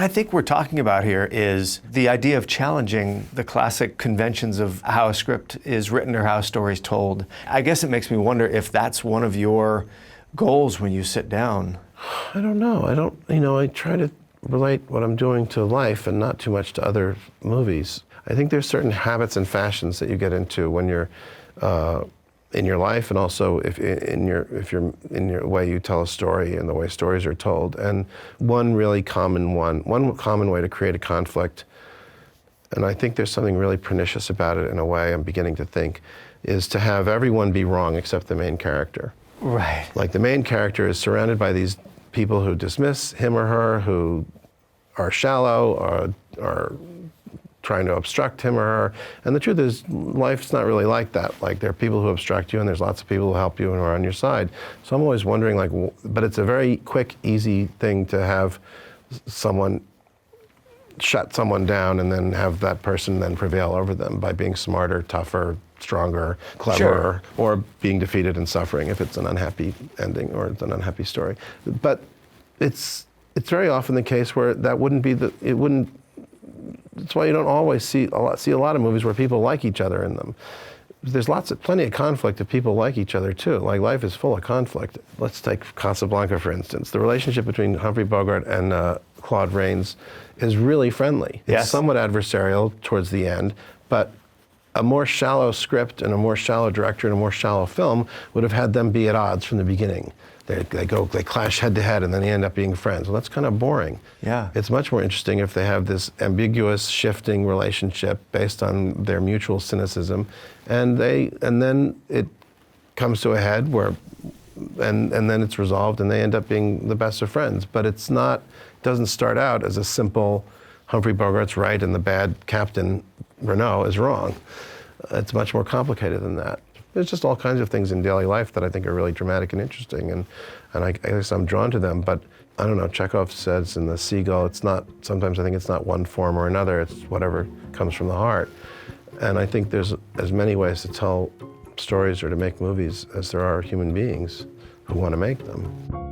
What I think we're talking about here is the idea of challenging the classic conventions of how a script is written or how a story is told. I guess it makes me wonder if that's one of your goals when you sit down. I don't know. I try to relate what I'm doing to life and not too much to other movies. I think there's certain habits and fashions that you get into when you're in your life, and also if you're in your way you tell a story and the way stories are told. And one common way to create a conflict, and I think there's something really pernicious about it in a way, I'm beginning to think, is to have everyone be wrong except the main character. Right. Like the main character is surrounded by these people who dismiss him or her, who are shallow, or are trying to obstruct him or her. And the truth is, life's not really like that. Like, there are people who obstruct you, and there's lots of people who help you and who are on your side. So I'm always wondering, like, but it's a very quick, easy thing to have someone shut someone down and then have that person then prevail over them by being smarter, tougher, stronger, cleverer, or being defeated and suffering if it's an unhappy ending or it's an unhappy story. But it's very often the case where that wouldn't be that's why you don't always see a lot of movies where people like each other in them. There's plenty of conflict if people like each other too. Like, life is full of conflict. Let's take Casablanca, for instance. The relationship between Humphrey Bogart and Claude Rains is really friendly. Yes. It's somewhat adversarial towards the end, but a more shallow script and a more shallow director and a more shallow film would have had them be at odds from the beginning. They clash head to head, and then they end up being friends. Well, that's kind of boring. Yeah. It's much more interesting if they have this ambiguous, shifting relationship based on their mutual cynicism, and then it comes to a head and then it's resolved, and they end up being the best of friends. But it doesn't start out as a simple Humphrey Bogart's right and the bad Captain Renault is wrong. It's much more complicated than that. There's just all kinds of things in daily life that I think are really dramatic and interesting, and I guess I'm drawn to them. But I don't know, Chekhov says in The Seagull, sometimes I think it's not one form or another, it's whatever comes from the heart. And I think there's as many ways to tell stories or to make movies as there are human beings who want to make them.